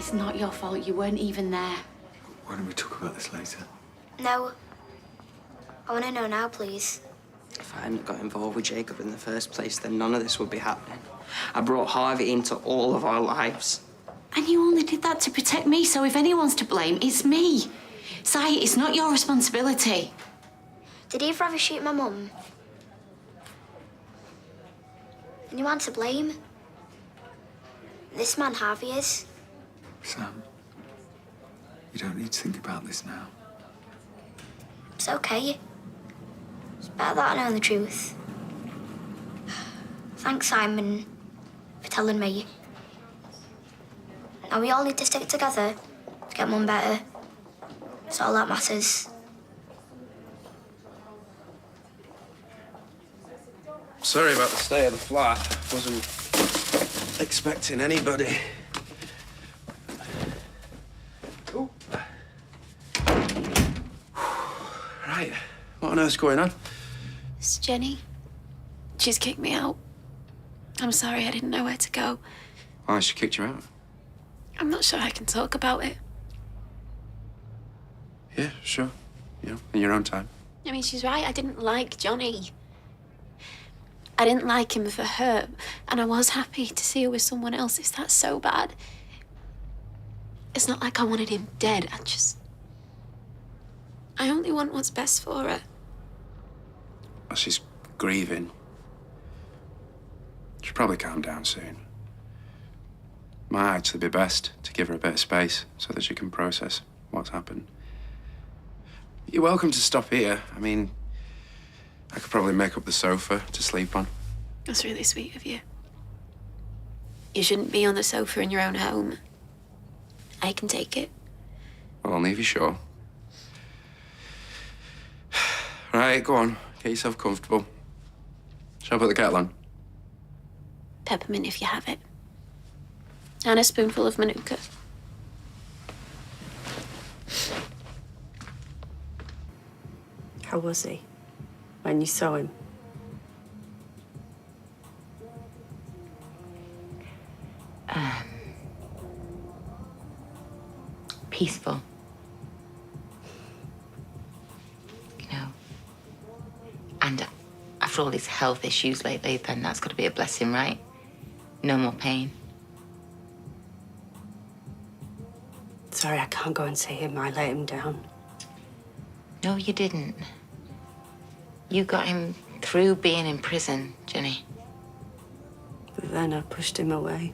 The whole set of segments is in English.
It's not your fault. You weren't even there. Why don't we talk about this later? No. I want to know now, please. If I hadn't got involved with Jacob in the first place, then none of this would be happening. I brought Harvey into all of our lives. And you only did that to protect me, so if anyone's to blame, it's me. Si, it's not your responsibility. Did either of you shoot my mum? Anyone to blame? This man Harvey is. Sam, you don't need to think about this now. It's okay. It's better that I know the truth. Thanks, Simon, for telling me. Now we all need to stick together to get Mum better. It's all that matters. Sorry about the state of the flat. Wasn't expecting anybody. Oh. Right. What on earth's going on? It's Jenny. She's kicked me out. I'm sorry, I didn't know where to go. Why, she kicked you out? I'm not sure I can talk about it. Yeah, sure. You know, in your own time. I mean, she's right. I didn't like Johnny. I didn't like him for her, and I was happy to see her with someone else. Is that so bad? It's not like I wanted him dead. I only want what's best for her. Well, she's grieving. She'll probably calm down soon. Might actually be best to give her a bit of space so that she can process what's happened. You're welcome to stop here. I mean, I could probably make up the sofa to sleep on. That's really sweet of you. You shouldn't be on the sofa in your own home. I can take it. Well, only if you're sure. Right, go on. Get yourself comfortable. Shall I put the kettle on? Peppermint if you have it. And a spoonful of manuka. How was he when you saw him? Peaceful. You know. And after all his health issues lately, then that's got to be a blessing, right? No more pain. Sorry, I can't go and see him. I let him down. No, you didn't. You got him through being in prison, Jenny. But then I pushed him away.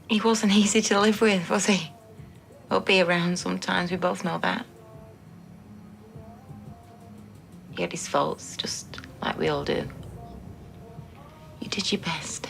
He wasn't easy to live with, was he? Or be around sometimes, we both know that. He had his faults, just like we all do. You did your best.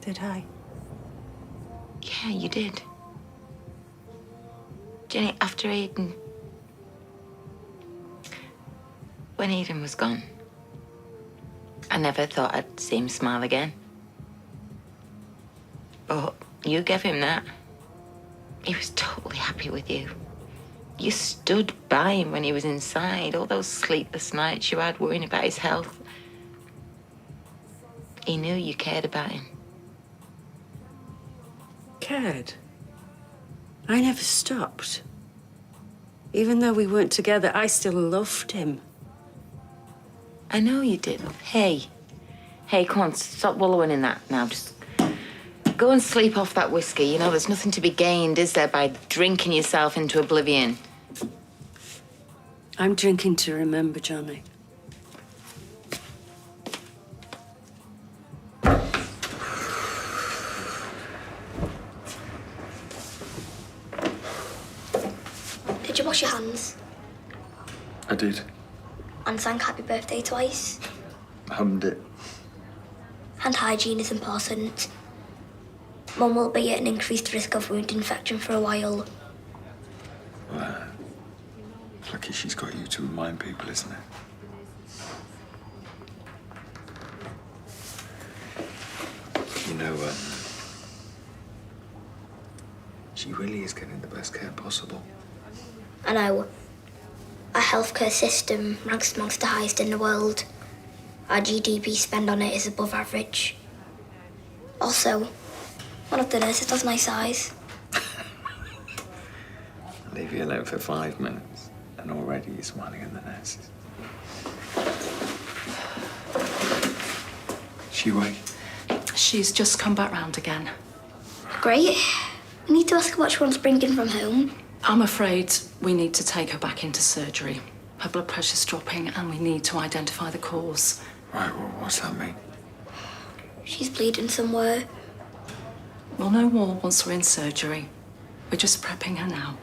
Did I? Yeah, you did. Jenny, after Eden... When Eden was gone, I never thought I'd see him smile again. But you gave him that. He was totally happy with you. You stood by him when he was inside. All those sleepless nights you had worrying about his health. He knew you cared about him. Cared? I never stopped. Even though we weren't together, I still loved him. I know you did. Hey, come on, stop wallowing in that now. Just go and sleep off that whiskey. You know, there's nothing to be gained, is there, by drinking yourself into oblivion? I'm drinking to remember Johnny. Did you wash your hands? I did. And sang happy birthday twice? Hummed it. Hand hygiene is important. Mum will be at an increased risk of wound infection for a while. Well, lucky she's got you to remind people, isn't it? You know, she really is getting the best care possible. I know. Our healthcare system ranks amongst the highest in the world. Our GDP spend on it is above average. Also, one of the nurses does nice eyes. Leave you alone for 5 minutes, and already you're smiling at the nurses. She awake? She's just come back round again. Great. We need to ask her what she wants bringing from home. I'm afraid we need to take her back into surgery. Her blood pressure's dropping and we need to identify the cause. Right, well, what's that mean? She's bleeding somewhere. We'll know more once we're in surgery. We're just prepping her now.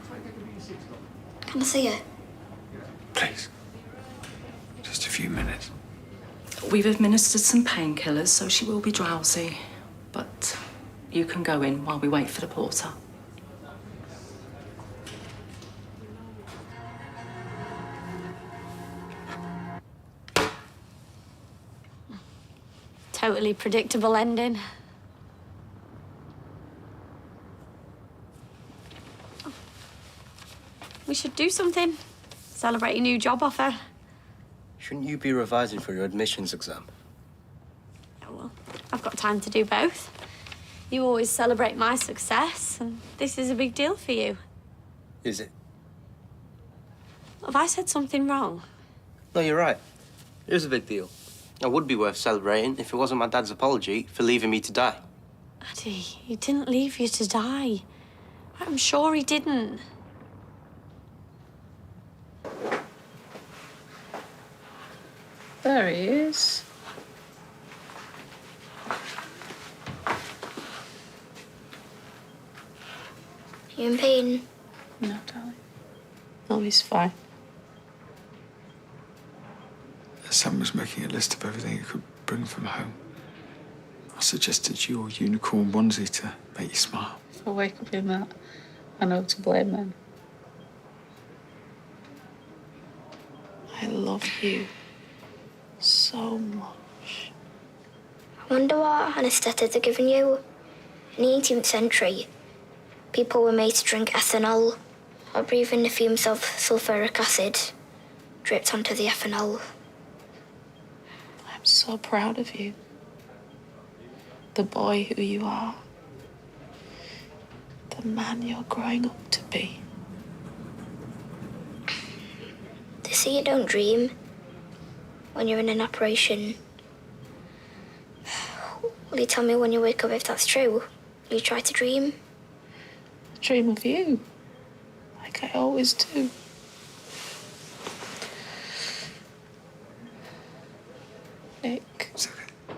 Can I see her? Please. Just a few minutes. We've administered some painkillers, so she will be drowsy. But you can go in while we wait for the porter. Totally predictable ending. We should do something. Celebrate your new job offer. Shouldn't you be revising for your admissions exam? Yeah, well, I've got time to do both. You always celebrate my success, and this is a big deal for you. Is it? Have I said something wrong? No, you're right. It is a big deal. It would be worth celebrating if it wasn't my dad's apology for leaving me to die. Daddy, he didn't leave you to die. I'm sure he didn't. There he is. You in pain? No, darling. Oh, he's fine. Sam was making a list of everything he could bring from home. I suggested your unicorn onesie to make you smile. If I wake up in that, I know to blame then. I love you so much. I wonder what anaesthetics are giving you. In the 18th century, people were made to drink ethanol or breathe in the fumes of sulfuric acid dripped onto the ethanol. I'm so proud of you. The boy who you are. The man you're growing up to be. They say you don't dream when you're in an operation. Will you tell me when you wake up if that's true? Will you try to dream? I dream of you. Like I always do. Nick. It's okay.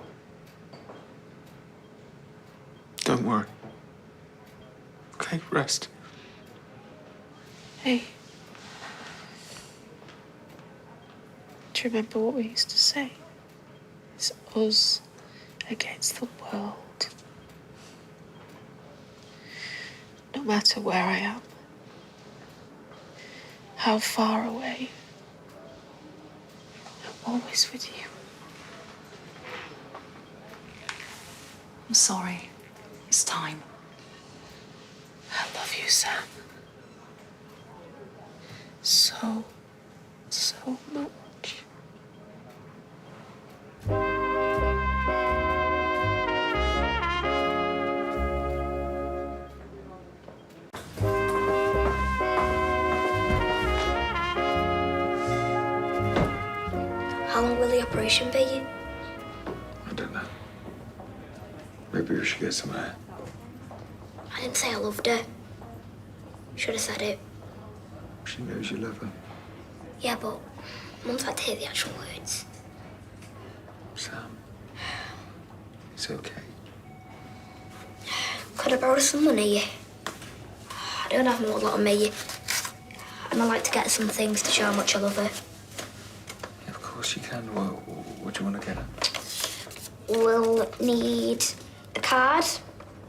Don't worry. Okay, rest. Hey. Do you remember what we used to say? It's us against the world. No matter where I am, how far away, I'm always with you. I'm sorry. It's time. I love you, Sam. So, so much. How long will the operation be? I don't know. Maybe we should get some air. I didn't say I loved her. Should have said it. She knows you love her. Yeah, but Mum's had to hear the actual words. Sam. It's okay. Could I borrow some money? I don't have a lot of me. And I like to get her some things to show how much I love her. Yeah, of course you can. What do you want to get her? We'll need a card,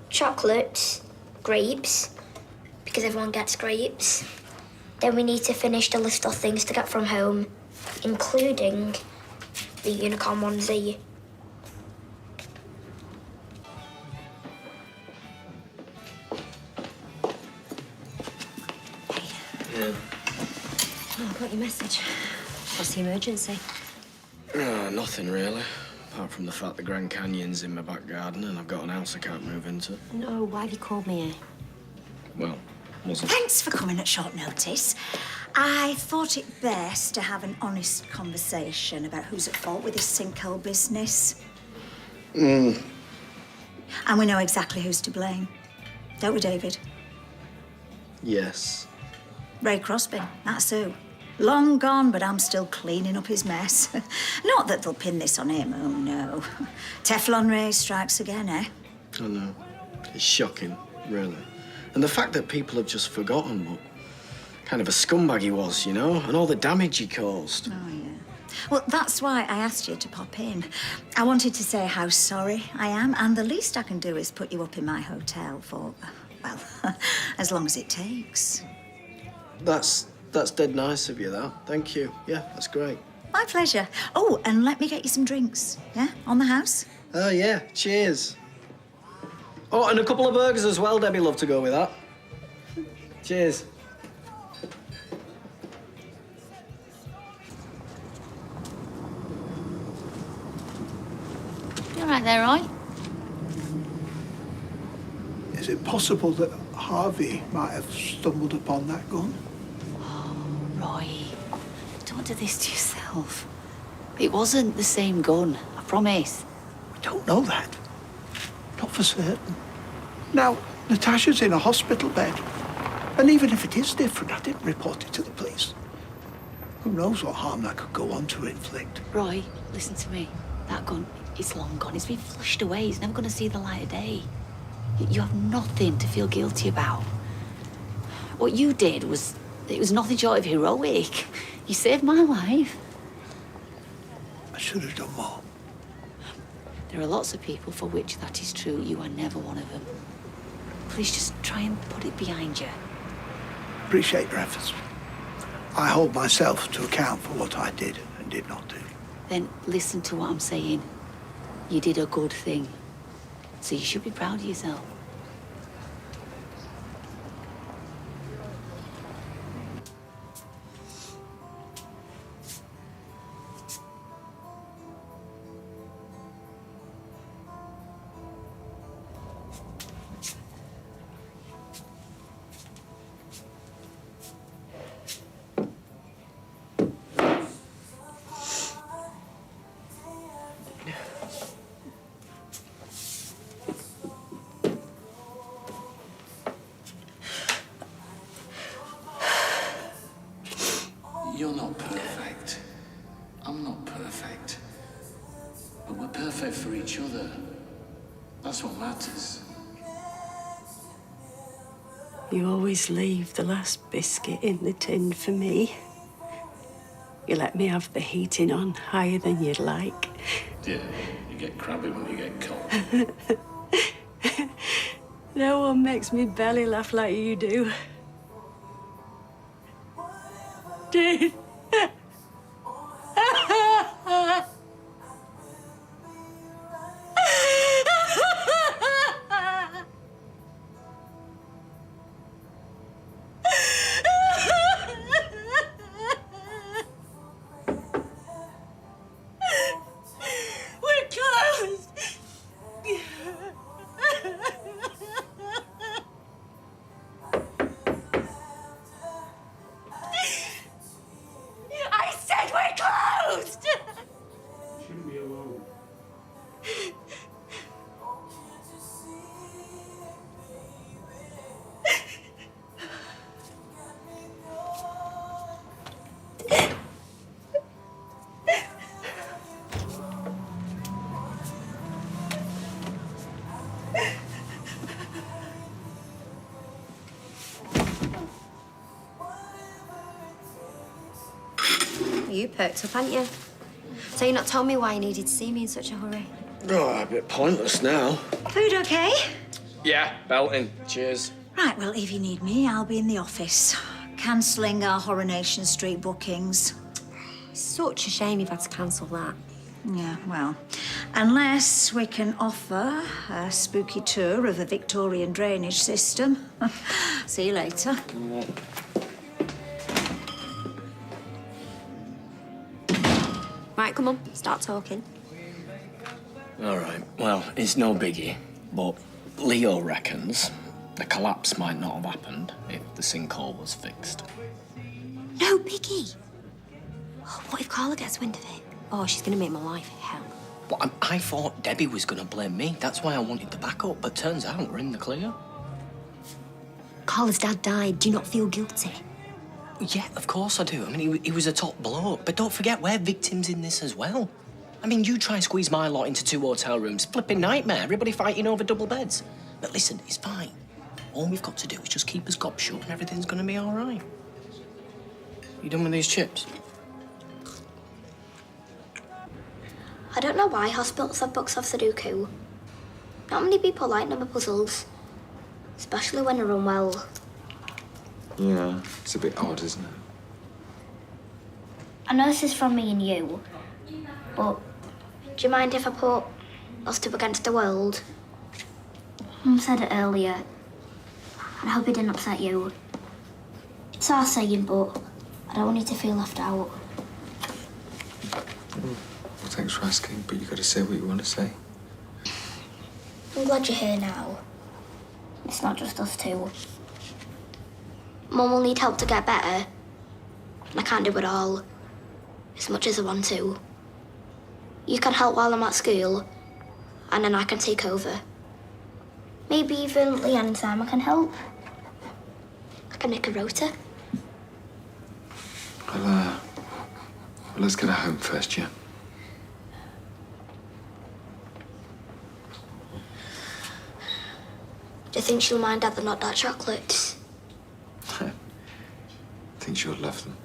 chocolates, grapes, because everyone gets grapes. Then we need to finish the list of things to get from home, including the unicorn onesie. Yeah. Oh, I got your message. What's the emergency? No, nothing really. Apart from the fact the Grand Canyon's in my back garden and I've got an house I can't move into. No, why have you called me here? Well, wasn't... Thanks for coming at short notice. I thought it best to have an honest conversation about who's at fault with this sinkhole business. And we know exactly who's to blame. Don't we, David? Yes. Ray Crosby, that's who. Long gone, but I'm still cleaning up his mess. Not that they'll pin this on him, oh no. Teflon Ray strikes again, eh? I know. It's shocking, really. And the fact that people have just forgotten what kind of a scumbag he was, you know, and all the damage he caused. Oh, yeah. Well, that's why I asked you to pop in. I wanted to say how sorry I am, and the least I can do is put you up in my hotel for, well, as long as it takes. That's dead nice of you, that. Thank you. Yeah, that's great. My pleasure. Oh, and let me get you some drinks, yeah? On the house? Oh, yeah. Cheers. Oh, and a couple of burgers as well. Debbie love to go with that. Cheers. You all right there, Roy? Is it possible that Harvey might have stumbled upon that gun? Roy, don't do this to yourself. It wasn't the same gun, I promise. I don't know that. Not for certain. Now, Natasha's in a hospital bed. And even if it is different, I didn't report it to the police. Who knows what harm that could go on to inflict? Roy, listen to me. That gun is long gone. It's been flushed away. It's never going to see the light of day. You have nothing to feel guilty about. What you did was... it was nothing short of heroic. You saved my life. I should have done more. There are lots of people for which that is true. You are never one of them. Please just try and put it behind you. Appreciate your efforts. I hold myself to account for what I did and did not do. Then listen to what I'm saying. You did a good thing. So you should be proud of yourself. You're not perfect. I'm not perfect. But we're perfect for each other. That's what matters. You always leave the last biscuit in the tin for me. You let me have the heating on higher than you'd like. Yeah, you get crabby when you get cold. No one makes me belly laugh like you do. Dude. We're closed. I said we're closed! Shouldn't be alone. You perked up, haven't you? So you're not telling me why you needed to see me in such a hurry? Oh, a bit pointless now. Food okay? Yeah, belting. Cheers. Right, well, if you need me, I'll be in the office. Cancelling our Coronation Street bookings. Such a shame you've had to cancel that. Yeah, well, unless we can offer a spooky tour of the Victorian drainage system. See you later. Right, come on, start talking. All right, well, it's no biggie, but Leo reckons the collapse might not have happened if the sinkhole was fixed. No biggie. Oh, what if Carla gets wind of it? Oh, she's gonna make my life hell. Well, I thought Debbie was going to blame me. That's why I wanted the backup, but turns out we're in the clear. Carla's dad died. Do you not feel guilty? Yeah, of course I do. I mean, he was a top bloke. But don't forget, we're victims in this as well. I mean, you try and squeeze my lot into 2 hotel rooms. Flipping nightmare. Everybody fighting over double beds. But listen, it's fine. All we've got to do is just keep us gob shut and everything's going to be all right. You done with these chips? I don't know why hospitals have books of Sudoku. Not many people like number puzzles, especially when they're unwell. Yeah, it's a bit odd, isn't it? I know this is from me and you, but do you mind if I put us two against the world? Mum said it earlier, and I hope it didn't upset you. It's our saying, but I don't want you to feel left out. Well, thanks for asking, but you got to say what you want to say. I'm glad you're here now. It's not just us two. Mum will need help to get better, and I can't do it all, as much as I want to. You can help while I'm at school, and then I can take over. Maybe even Leanne and Simon can help. I can make a rota. Well, let's get her home first, yeah? Do you think she'll mind that they're not dark chocolates? I think she'll love them.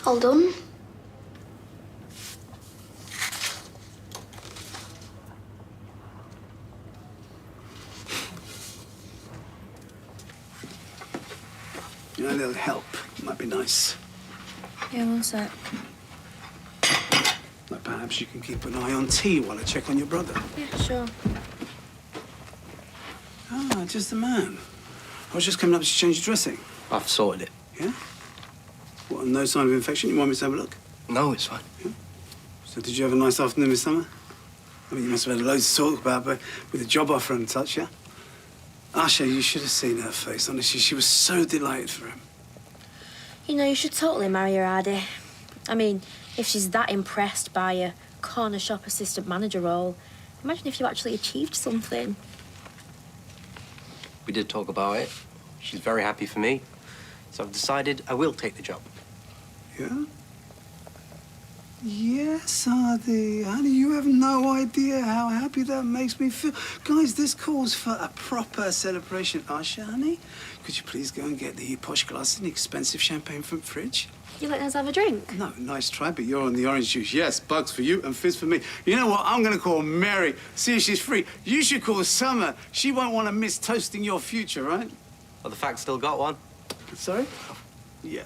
All done? You know, a little help might be nice. Yeah, one sec. Like perhaps you can keep an eye on tea while I check on your brother. Yeah, sure. Ah, just the man. I was just coming up to change your dressing. I've sorted it. Yeah? What, no sign of infection? You want me to have a look? No, it's fine. Yeah. So did you have a nice afternoon this summer? I mean, you must have had loads to talk about, but with a job offer and such, yeah? Asha, you should have seen her face, honestly. She was so delighted for him. You know, you should totally marry her, Adi. I mean, if she's that impressed by a corner shop assistant manager role, imagine if you actually achieved something. We did talk about it. She's very happy for me. So I've decided I will take the job. Yeah? Yes, Adi. Honey, you have no idea how happy that makes me feel. Guys, this calls for a proper celebration. Asha, honey, could you please go and get the posh glasses and expensive champagne from fridge? You let us have a drink? No, nice try, but you're on the orange juice. Yes, bugs for you and fizz for me. You know what? I'm going to call Mary, see if she's free. You should call Summer. She won't want to miss toasting your future, right? Well, the fact still got one. Sorry? Yeah.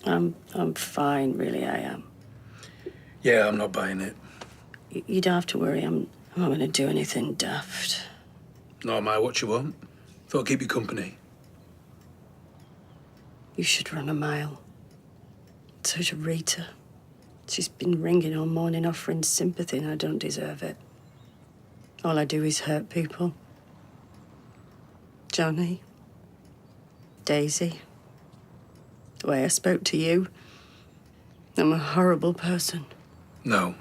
I'm fine, really, I am. Yeah, I'm not buying it. You don't have to worry, I'm not going to do anything daft. No, am I what you want? Thought I'd keep you company. You should run a mile. So should Rita. She's been ringing all morning offering sympathy and I don't deserve it. All I do is hurt people. Johnny. Daisy. The way I spoke to you. I'm a horrible person. No.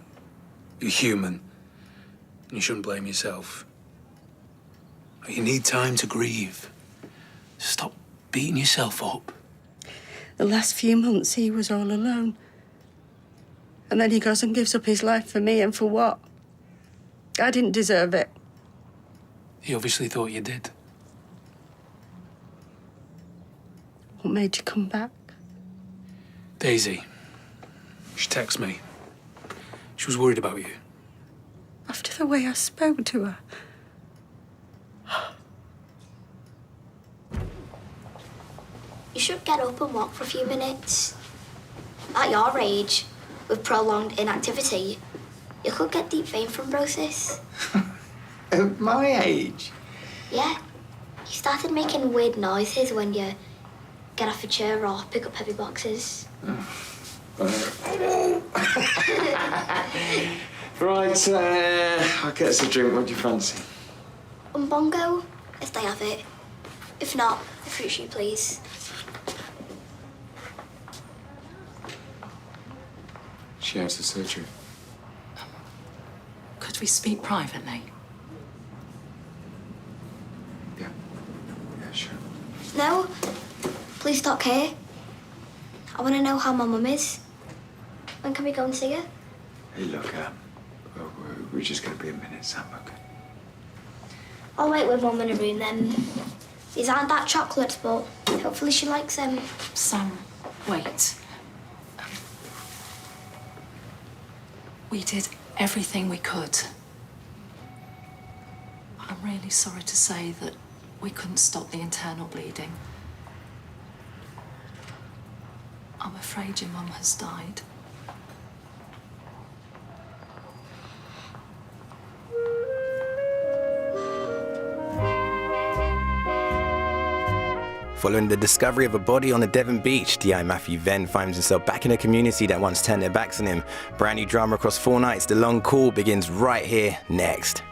You're human. You shouldn't blame yourself. You need time to grieve. Stop beating yourself up. The last few months, he was all alone. And then he goes and gives up his life for me, and for what? I didn't deserve it. He obviously thought you did. What made you come back? Daisy. She texted me. She was worried about you. After the way I spoke to her. You should get up and walk for a few minutes. At your age, with prolonged inactivity, you could get deep vein thrombosis. At my age? Yeah. You started making weird noises when you get off a chair or pick up heavy boxes. Right, I'll get us a drink. What do you fancy? Bongo, if they have it. If not, a fruit shoe, please. She has the surgery. Could we speak privately? Yeah, sure. No, please talk here. I want to know how my mum is. When can we go and see her? Hey, look, we're just going to be a minute, Sam, okay? I'll wait with Mum in a room then. These aren't that chocolates, but hopefully she likes them. Sam, wait. We did everything we could. I'm really sorry to say that we couldn't stop the internal bleeding. I'm afraid your mum has died. Following the discovery of a body on the Devon beach, DI Matthew Venn finds himself back in a community that once turned their backs on him. Brand new drama across 4 nights. The long call begins right here, next.